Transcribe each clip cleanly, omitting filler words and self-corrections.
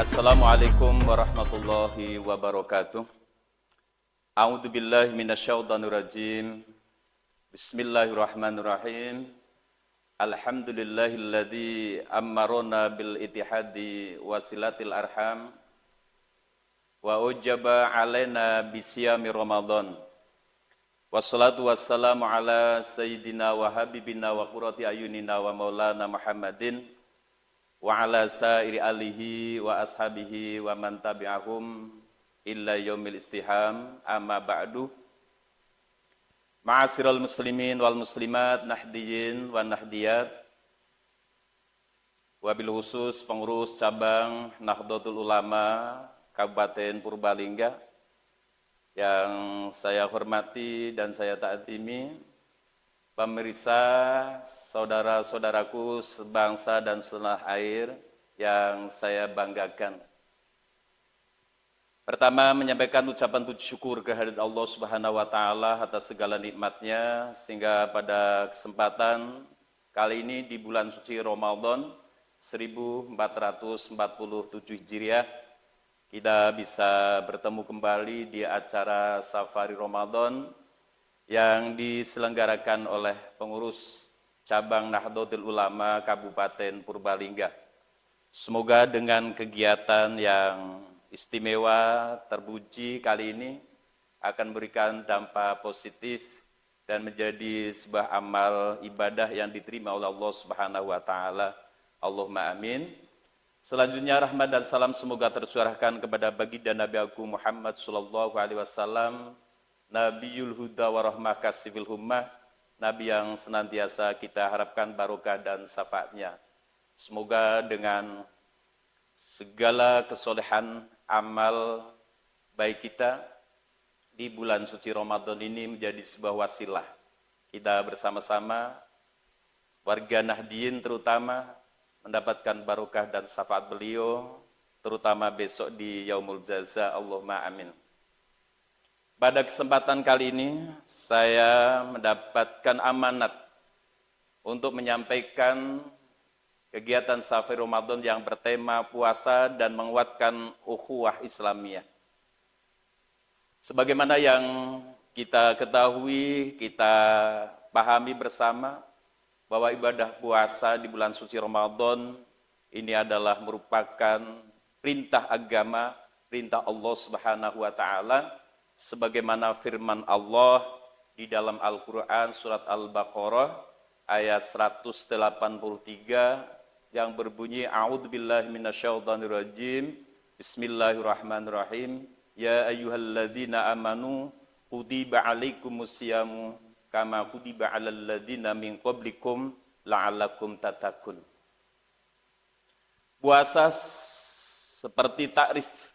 Assalamualaikum warahmatullahi wabarakatuh. A'udzu billahi minasyaitonir rajim. Bismillahirrahmanirrahim. Alhamdulillahilladzi amarona bil ittihadi wasilatil arham wa ujaba alaina bisiyami Ramadan. Wassalatu wassalamu ala sayyidina wa habibina wa qurrati ayunina wa maulana Muhammadin wa ala sairi alihi wa ashabihi wa man tabi'ahum illa yaumil istiham, amma ba'du. Ma'asyiral muslimin wal muslimat, nahdiyin wa nahdiyat, wabil khusus pengurus cabang Nahdlatul Ulama Kabupaten Purbalingga yang saya hormati dan saya taatimi, pemirsa, saudara-saudaraku sebangsa dan setanah air yang saya banggakan. Pertama, menyampaikan ucapan puji syukur kehadirat Allah Subhanahu wa taala atas segala nikmatnya, sehingga pada kesempatan kali ini di bulan suci Ramadan 1447 Hijriah, kita bisa bertemu kembali di acara Safari Ramadan yang diselenggarakan oleh pengurus cabang Nahdlatul Ulama Kabupaten Purbalingga. Semoga dengan kegiatan yang istimewa, terpuji kali ini akan memberikan dampak positif dan menjadi sebuah amal ibadah yang diterima oleh Allah Subhanahu wa taala. Allahumma amin. Selanjutnya rahmat dan salam semoga tercurahkan kepada baginda Nabi Agung Muhammad sallallahu alaihi wasallam, Nabiul Huda wa Rahmah Kasifil Hummah, Nabi yang senantiasa kita harapkan barokah dan syafaatnya. Semoga dengan segala kesolehan amal baik kita di bulan suci Ramadan ini menjadi sebuah wasilah kita bersama-sama warga Nahdiyin terutama mendapatkan barokah dan syafaat beliau, terutama besok di Yaumul Jaza. Allahumma amin. Pada kesempatan kali ini saya mendapatkan amanat untuk menyampaikan kegiatan Safari Ramadan yang bertema puasa dan menguatkan ukhuwah Islamiyah. Sebagaimana yang kita ketahui, kita pahami bersama bahwa ibadah puasa di bulan suci Ramadan ini adalah merupakan perintah agama, perintah Allah Subhanahu wa taala, sebagaimana firman Allah di dalam Al-Qur'an surat Al-Baqarah ayat 183 yang berbunyi a'udzubillahi minasyaitonirrajim, bismillahirrahmanirrahim, ya ayyuhalladzina amanu kutiba alaikumusyamu kama kutiba alal ladzina min qablikum la'allakum tattaqun. Puasa seperti takrif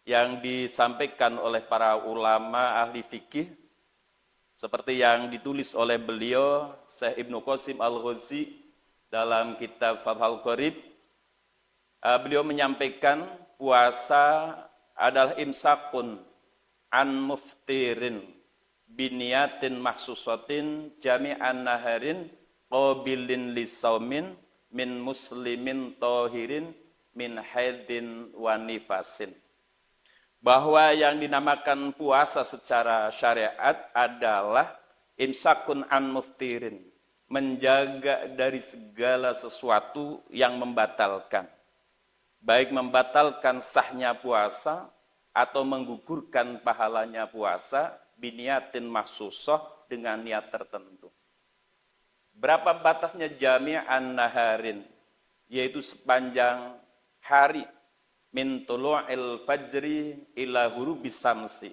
yang disampaikan oleh para ulama ahli fikih, seperti yang ditulis oleh beliau Syekh Ibnu Qasim Al-Ghazi dalam kitab Fathul Qarib. Beliau menyampaikan puasa adalah imsakun an muftirin biniyatin mahsusatin jami'an naharin qabilin lisaumin min muslimin tohirin min haidin wa nifasin. Bahwa yang dinamakan puasa secara syariat adalah imsakun an muftirin, menjaga dari segala sesuatu yang membatalkan, baik membatalkan sahnya puasa atau menggugurkan pahalanya puasa, biniyatin mahsusah, dengan niat tertentu. Berapa batasnya jami'an naharin? Yaitu sepanjang hari, min tulu'il fajri ila ghurubis samsi,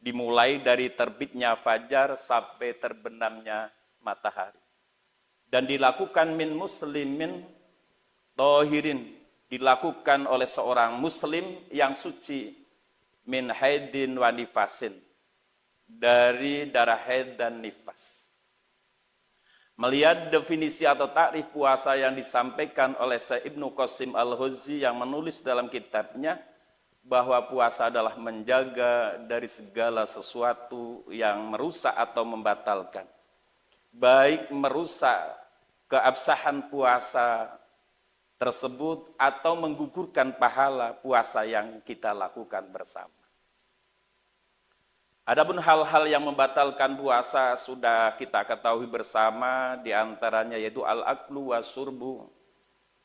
dimulai dari terbitnya fajar sampai terbenamnya matahari. Dan dilakukan min muslimin tohirin, dilakukan oleh seorang muslim yang suci, min haidin wa nifasin, dari darah haid dan nifas. Melihat definisi atau takrif puasa yang disampaikan oleh Syekh Ibnu Qasim Al-Ghazi yang menulis dalam kitabnya, bahwa puasa adalah menjaga dari segala sesuatu yang merusak atau tersebut atau menggugurkan pahala puasa yang kita lakukan bersama. Adapun hal-hal yang membatalkan puasa sudah kita ketahui bersama, di antaranya yaitu al-aklu wasurbu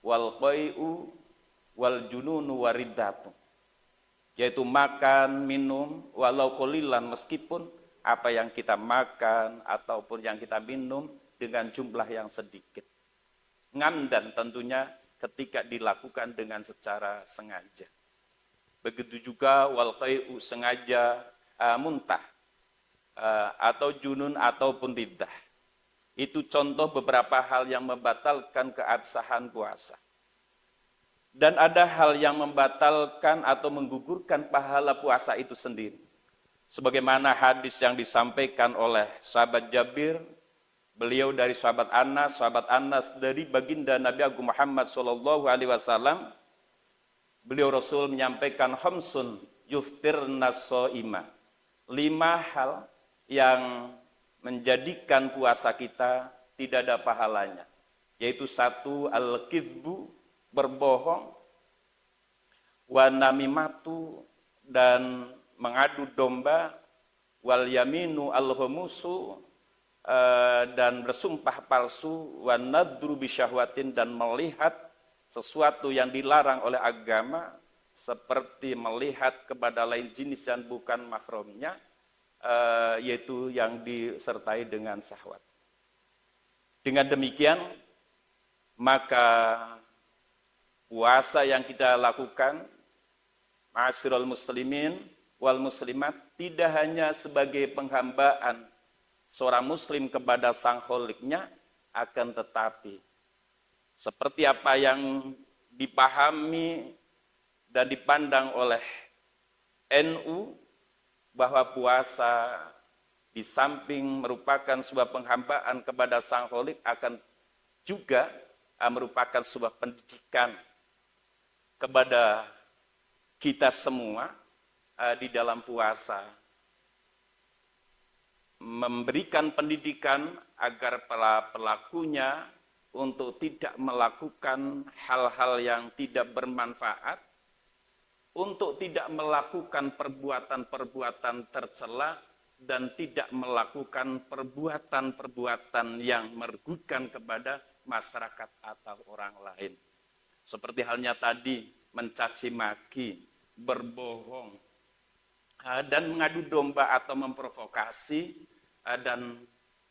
wal qai'u wal jununu wariddatu, yaitu makan, minum walau qalilan, meskipun apa yang kita makan ataupun yang kita minum dengan jumlah yang sedikit. Ngamdan tentunya ketika dilakukan dengan secara sengaja. Begitu juga wal qai'u, sengaja muntah, atau junun ataupun riddah. Itu contoh beberapa hal yang membatalkan keabsahan puasa. Dan ada hal yang membatalkan atau menggugurkan pahala puasa itu sendiri. Sebagaimana hadis yang disampaikan oleh sahabat Jabir, beliau dari sahabat Anas dari baginda Nabi Agung Muhammad SAW, beliau Rasul menyampaikan khamsun yuftirna shaima, 5 hal yang menjadikan puasa kita tidak ada pahalanya, yaitu 1, al-kizbu, berbohong, wa namimatu, dan mengadu domba, wal yaminu al-humusu, dan bersumpah palsu, wa nadru bisyahwatin, dan melihat sesuatu yang dilarang oleh agama, seperti melihat kepada lain jenis yang bukan mahramnya, yaitu yang disertai dengan syahwat. Dengan demikian, maka puasa yang kita lakukan, ma'asyiral muslimin wal muslimat, tidak hanya sebagai penghambaan seorang muslim kepada sang kholiknya, akan tetapi seperti apa yang dipahami dan dipandang oleh NU, bahwa puasa di samping merupakan sebuah penghambaan kepada sang kholik, akan juga merupakan sebuah pendidikan kepada kita semua di dalam puasa. Memberikan pendidikan agar pelakunya untuk tidak melakukan hal-hal yang tidak bermanfaat, untuk tidak melakukan perbuatan-perbuatan tercela, dan tidak melakukan perbuatan-perbuatan yang merugikan kepada masyarakat atau orang lain. Seperti halnya tadi, mencaci maki, berbohong, dan mengadu domba atau memprovokasi, dan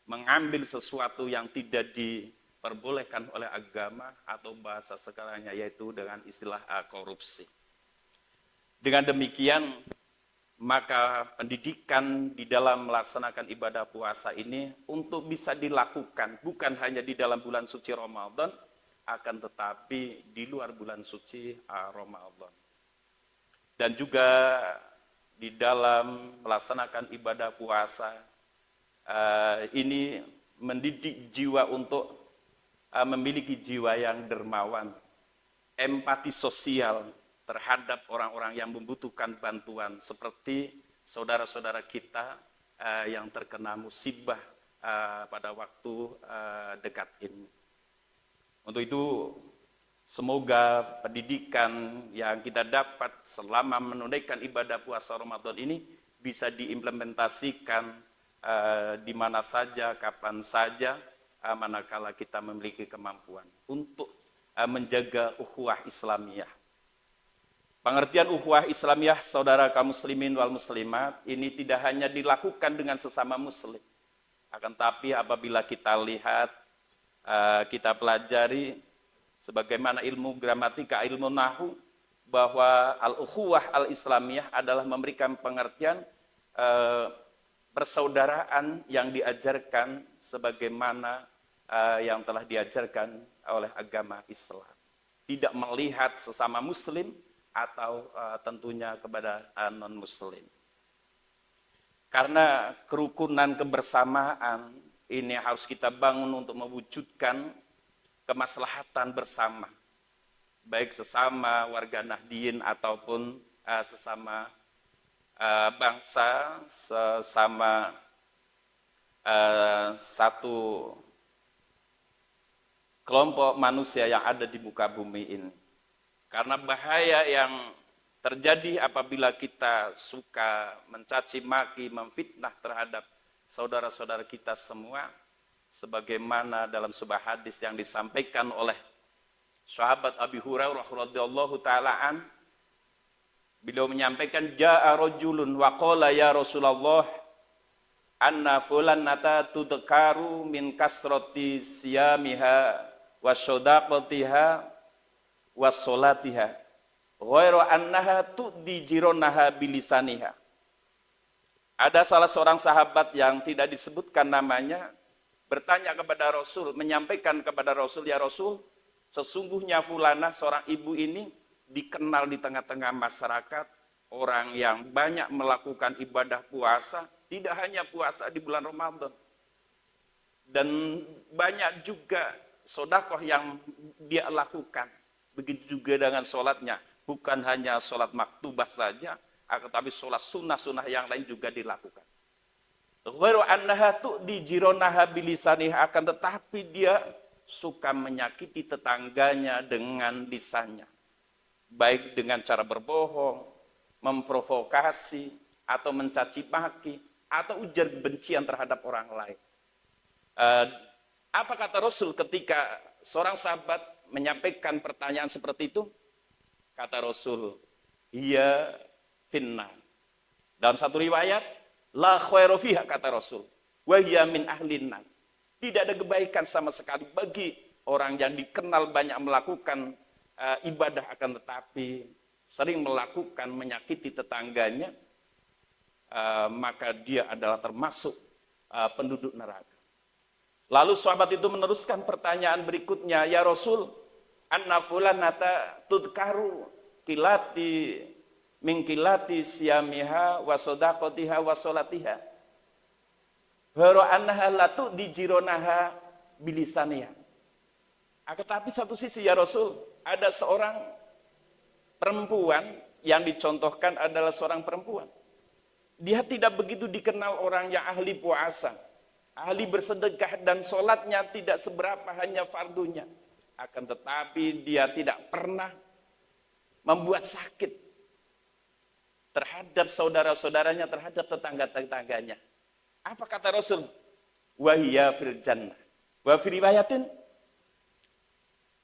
mengambil sesuatu yang tidak diperbolehkan oleh agama, atau bahasa sekarangnya yaitu dengan istilah korupsi. Dengan demikian, maka pendidikan di dalam melaksanakan ibadah puasa ini untuk bisa dilakukan bukan hanya di dalam bulan suci Ramadan, akan tetapi di luar bulan suci Ramadan. Dan juga di dalam melaksanakan ibadah puasa ini mendidik jiwa untuk memiliki jiwa yang dermawan, empati sosial terhadap orang-orang yang membutuhkan bantuan, seperti saudara-saudara kita yang terkena musibah pada waktu dekat ini. Untuk itu, semoga pendidikan yang kita dapat selama menunaikan ibadah puasa Ramadan ini bisa diimplementasikan di mana saja, kapan saja, manakala kita memiliki kemampuan untuk menjaga ukhuwah Islamiyah. Pengertian ukhuwah Islamiyah, saudara kaum muslimin wal muslimat, ini tidak hanya dilakukan dengan sesama muslim. Akan tapi apabila kita lihat, kita pelajari sebagaimana ilmu gramatika, ilmu nahwu, bahwa al-ukhuwah al-Islamiyah adalah memberikan pengertian persaudaraan yang diajarkan sebagaimana yang telah diajarkan oleh agama Islam. Tidak melihat sesama muslim atau tentunya kepada non-muslim. Karena kerukunan kebersamaan ini harus kita bangun untuk mewujudkan kemaslahatan bersama, baik sesama warga Nahdien ataupun sesama bangsa, sesama satu kelompok manusia yang ada di muka bumi ini. Karena bahaya yang terjadi apabila kita suka mencaci maki, memfitnah terhadap saudara-saudara kita semua, sebagaimana dalam sebuah hadis yang disampaikan oleh sahabat Abi Hurairah radhiyallahu ta'ala beliau menyampaikan, ja'a rajulun wa qala ya Rasulullah anna fulanata tudkaru min kasrati siyamiha wa shadaqatiha wa sholatiha ghairu annaha tu'di jironaha bilisaniha. Ada salah seorang sahabat yang tidak disebutkan namanya bertanya kepada Rasul, menyampaikan kepada Rasul, ya Rasul, sesungguhnya fulanah seorang ibu ini dikenal di tengah-tengah masyarakat orang yang banyak melakukan ibadah puasa, tidak hanya puasa di bulan Ramadan, dan banyak juga sedekah yang dia lakukan. Begitu juga dengan sholatnya, bukan hanya sholat maktubah saja, tetapi sholat sunnah-sunnah yang lain juga dilakukan. Ghairu annaha tu'di jironaha bilisaniha, akan tetapi dia suka menyakiti tetangganya dengan lisannya, baik dengan cara berbohong, memprovokasi, atau mencaci maki, atau ujar kebencian terhadap orang lain. Apa kata Rasul ketika seorang sahabat menyampaikan pertanyaan seperti itu? Kata Rasul, iya finnar. Dalam satu riwayat, la khairu fiha, kata Rasul, wa hiya min ahlin nar. Tidak ada kebaikan sama sekali bagi orang yang dikenal banyak melakukan ibadah, akan tetapi sering melakukan menyakiti tetangganya, maka dia adalah termasuk penduduk neraka. Lalu sahabat itu meneruskan pertanyaan berikutnya, ya Rasul, anna fulanata tudkaru kilati min kilati siyamiha wa shadaqatiha wa sholatiha ghairu annaha la tu'di jironaha bilisaniha. Tetapi satu sisi, ya Rasul, ada seorang perempuan yang dicontohkan adalah seorang perempuan. Dia tidak begitu dikenal orang yang ahli puasa, ahli bersedekah, dan sholatnya tidak seberapa, hanya fardunya. Akan tetapi dia tidak pernah membuat sakit terhadap saudara-saudaranya, terhadap tetangga-tetangganya. Apa kata Rasul? Wahiyya fil jannah. Wa fi riwayatin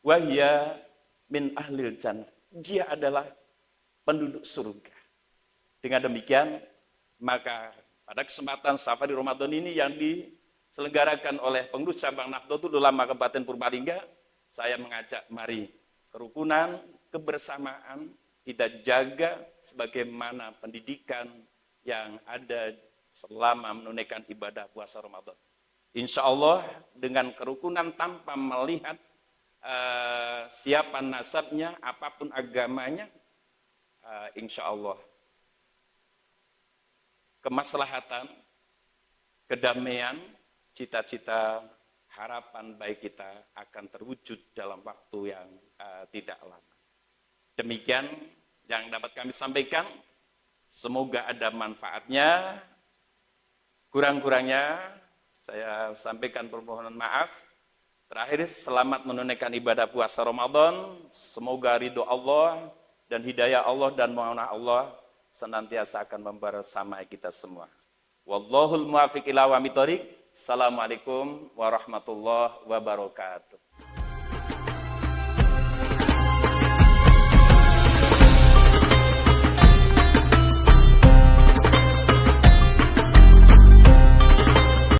wahiyya min ahlil jannah. Dia adalah penduduk surga. Dengan demikian, maka pada kesempatan Safari Ramadan ini yang diselenggarakan oleh pengurus cabang Nahdlatul Ulama Kabupaten Purbalingga, saya mengajak mari kerukunan, kebersamaan kita jaga sebagaimana pendidikan yang ada selama menunaikan ibadah puasa Ramadan. Insya Allah dengan kerukunan tanpa melihat siapa nasabnya, apapun agamanya, insya Allah kemaslahatan, kedamaian, cita-cita, harapan baik kita akan terwujud dalam waktu yang tidak lama. Demikian yang dapat kami sampaikan, semoga ada manfaatnya. Kurang-kurangnya saya sampaikan permohonan maaf. Terakhir, selamat menunaikan ibadah puasa Ramadan. Semoga ridho Allah dan hidayah Allah dan maunah Allah senantiasa akan membersamai kita semua. Wallahul muwaffiq ila aqwamit thoriq. Assalamualaikum warahmatullahi wabarakatuh.